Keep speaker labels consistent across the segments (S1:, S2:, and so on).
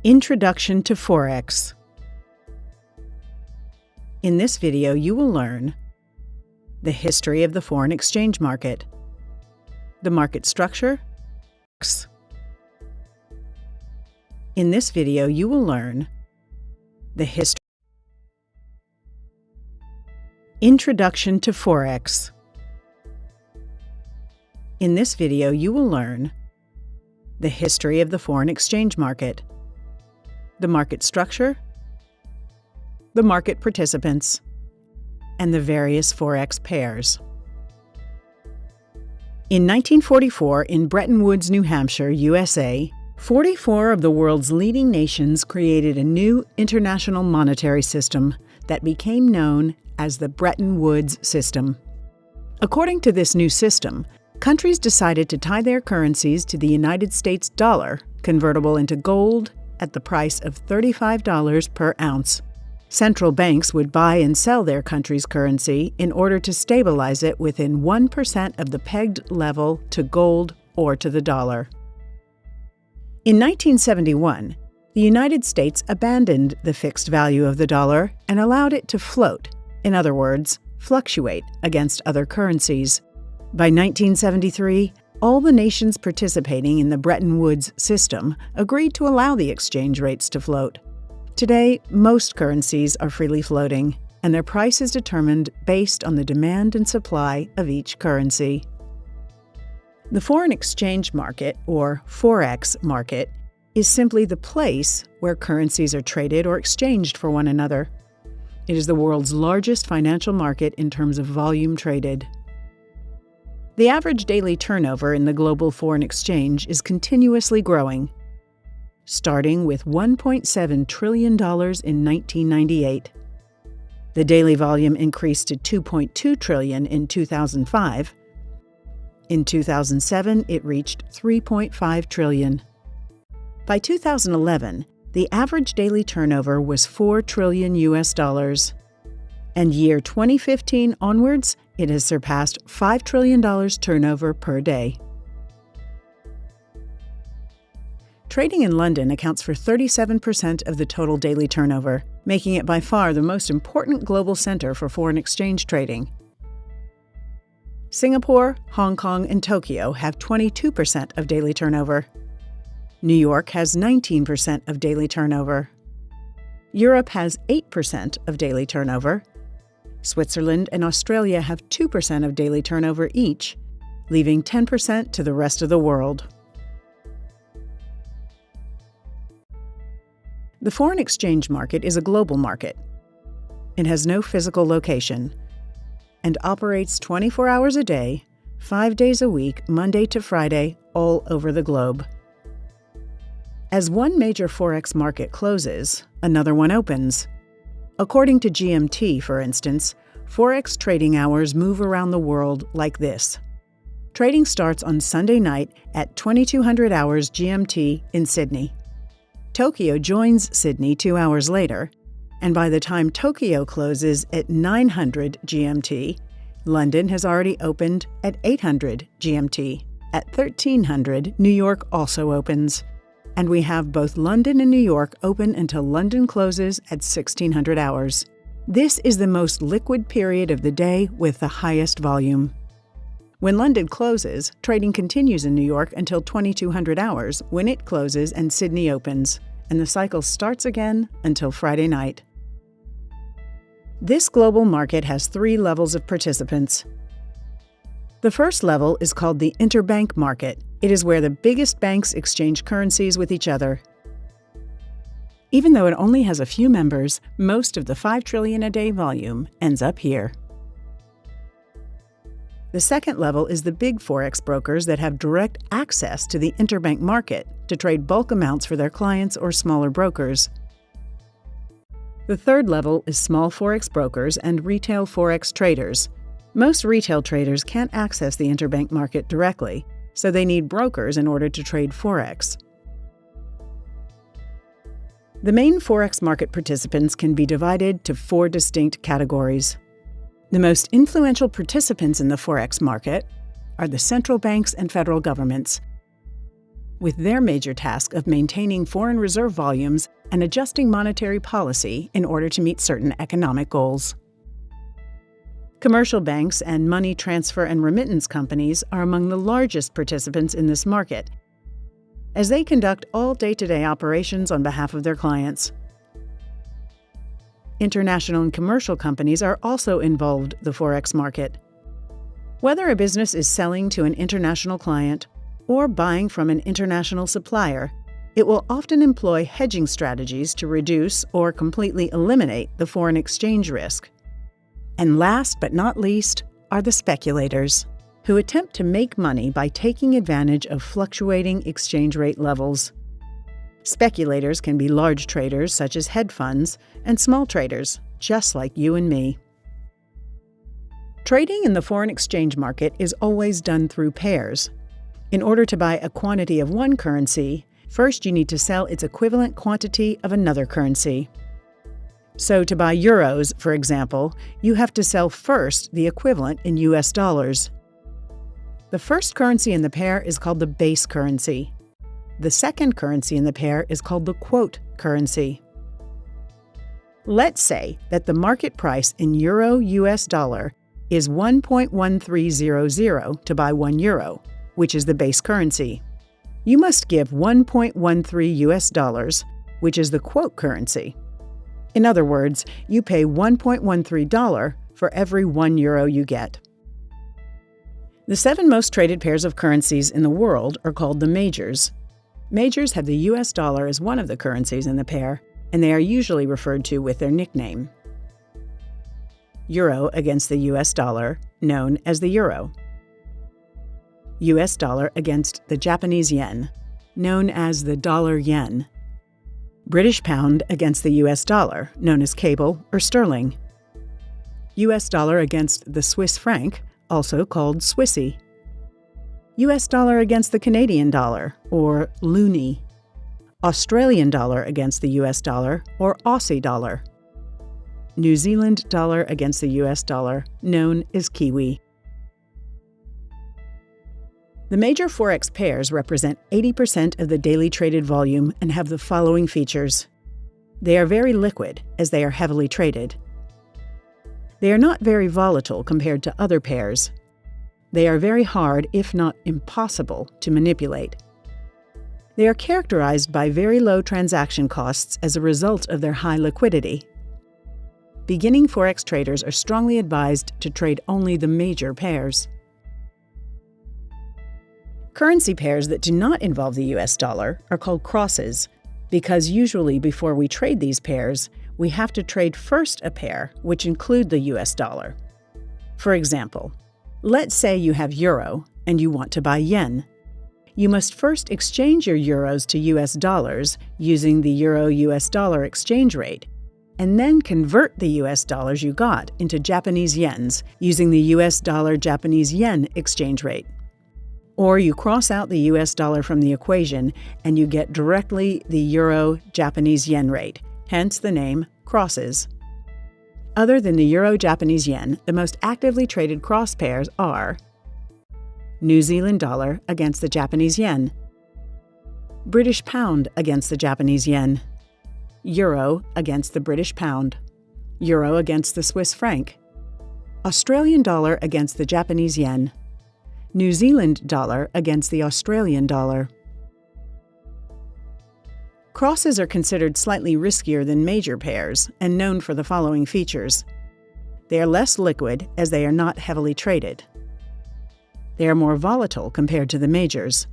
S1: Introduction to Forex. In this video, you will learn the history of the foreign exchange market, the market structure. In this video, you will learn the history. Introduction to Forex. In this video, you will learn the history of the foreign exchange market, the market structure, the market participants, and the various Forex pairs. In 1944, in Bretton Woods, New Hampshire, USA, 44 of the world's leading nations created a new international monetary system that became known as the Bretton Woods system. According to this new system, countries decided to tie their currencies to the United States dollar, convertible into gold, at the price of $35 per ounce. Central banks would buy and sell their country's currency in order to stabilize it within 1% of the pegged level to gold or to the dollar. In 1971, the United States abandoned the fixed value of the dollar and allowed it to float, in other words, fluctuate against other currencies. By 1973, all the nations participating in the Bretton Woods system agreed to allow the exchange rates to float. Today, most currencies are freely floating, and their price is determined based on the demand and supply of each currency. The foreign exchange market, or Forex market, is simply the place where currencies are traded or exchanged for one another. It is the world's largest financial market in terms of volume traded. The average daily turnover in the global foreign exchange is continuously growing, starting with $1.7 trillion in 1998. The daily volume increased to $2.2 trillion in 2005. In 2007, it reached $3.5 trillion. By 2011, the average daily turnover was $4 trillion US, and year 2015 onwards, it has surpassed $5 trillion turnover per day. Trading in London accounts for 37% of the total daily turnover, making it by far the most important global center for foreign exchange trading. Singapore, Hong Kong, and Tokyo have 22% of daily turnover. New York has 19% of daily turnover. Europe has 8% of daily turnover. Switzerland and Australia have 2% of daily turnover each, leaving 10% to the rest of the world. The foreign exchange market is a global market. It has no physical location and operates 24 hours a day, 5 days a week, Monday to Friday, all over the globe. As one major Forex market closes, another one opens. According to GMT, for instance, Forex trading hours move around the world like this. Trading starts on Sunday night at 2200 hours GMT in Sydney. Tokyo joins Sydney 2 hours later, and by the time Tokyo closes at 900 GMT, London has already opened at 800 GMT. At 1300, New York also opens, and we have both London and New York open until London closes at 1600 hours. This is the most liquid period of the day with the highest volume. When London closes, trading continues in New York until 2200 hours, when it closes and Sydney opens, and the cycle starts again until Friday night. This global market has 3 levels of participants. The first level is called the interbank market. It is where the biggest banks exchange currencies with each other. Even though it only has a few members, most of the $5 trillion a day volume ends up here. The second level is the big Forex brokers that have direct access to the interbank market to trade bulk amounts for their clients or smaller brokers. The third level is small Forex brokers and retail Forex traders. Most retail traders can't access the interbank market directly, so they need brokers in order to trade Forex. The main Forex market participants can be divided to 4 distinct categories. The most influential participants in the Forex market are the central banks and federal governments. with their major task of maintaining foreign reserve volumes and adjusting monetary policy in order to meet certain economic goals. Commercial banks and money transfer and remittance companies are among the largest participants in this market, as they conduct all day-to-day operations on behalf of their clients. International and commercial companies are also involved in the Forex market. Whether a business is selling to an international client or buying from an international supplier, it will often employ hedging strategies to reduce or completely eliminate the foreign exchange risk. And last but not least are the speculators, who attempt to make money by taking advantage of fluctuating exchange rate levels. Speculators can be large traders such as hedge funds and small traders, just like you and me. Trading in the foreign exchange market is always done through pairs. In order to buy a quantity of one currency, first you need to sell its equivalent quantity of another currency. So to buy euros, for example, you have to sell first the equivalent in US dollars. The first currency in the pair is called the base currency. The second currency in the pair is called the quote currency. Let's say that the market price in euro-US dollar is 1.1300 to buy 1 euro, which is the base currency. You must give 1.13 US dollars, which is the quote currency. In other words, you pay $1.13 for every 1 euro you get. The 7 most traded pairs of currencies in the world are called the majors. Majors have the US dollar as one of the currencies in the pair, and they are usually referred to with their nickname. Euro against the US dollar, known as the euro. US dollar against the Japanese yen, known as the dollar yen. British pound against the US dollar, known as cable or sterling. US dollar against the Swiss franc, also called Swissy. US dollar against the Canadian dollar, or loonie. Australian dollar against the US dollar, or Aussie dollar. New Zealand dollar against the US dollar, known as Kiwi. The major Forex pairs represent 80% of the daily traded volume and have the following features. They are very liquid, as they are heavily traded. They are not very volatile compared to other pairs. They are very hard, if not impossible, to manipulate. They are characterized by very low transaction costs as a result of their high liquidity. Beginning Forex traders are strongly advised to trade only the major pairs. Currency pairs that do not involve the US dollar are called crosses, because usually before we trade these pairs, we have to trade first a pair which include the US dollar. For example, let's say you have euro and you want to buy yen. You must first exchange your euros to US dollars using the euro-US dollar exchange rate, and then convert the US dollars you got into Japanese yens using the US dollar-Japanese yen exchange rate. Or you cross out the US dollar from the equation and you get directly the euro-Japanese yen rate, hence the name crosses. Other than the euro-Japanese yen, the most actively traded cross pairs are New Zealand dollar against the Japanese yen, British pound against the Japanese yen, euro against the British pound, euro against the Swiss franc, Australian dollar against the Japanese yen, New Zealand dollar against the Australian dollar. Crosses are considered slightly riskier than major pairs and known for the following features. They are less liquid as they are not heavily traded. They are more volatile compared to the majors.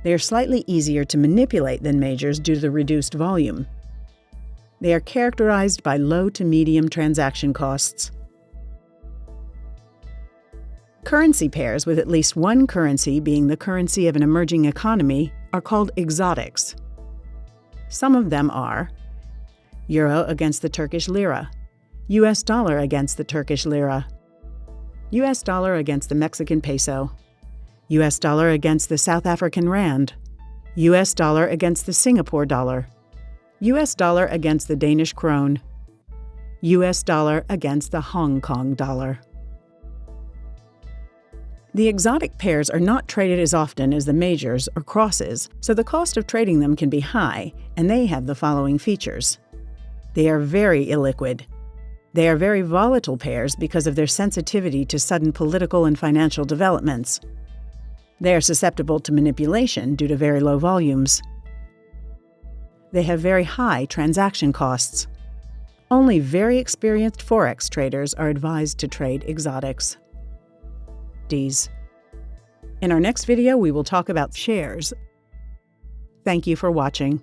S1: They are slightly easier to manipulate than majors due to the reduced volume. They are characterized by low to medium transaction costs. Currency pairs with at least one currency being the currency of an emerging economy are called exotics. Some of them are euro against the Turkish lira, US dollar against the Turkish lira, US dollar against the Mexican peso, US dollar against the South African rand, US dollar against the Singapore dollar, US dollar against the Danish krone, US dollar against the Hong Kong dollar. The exotic pairs are not traded as often as the majors or crosses, so the cost of trading them can be high, and they have the following features. They are very illiquid. They are very volatile pairs because of their sensitivity to sudden political and financial developments. They are susceptible to manipulation due to very low volumes. They have very high transaction costs. Only very experienced Forex traders are advised to trade exotics. Ds. In our next video, we will talk about shares. Thank you for watching.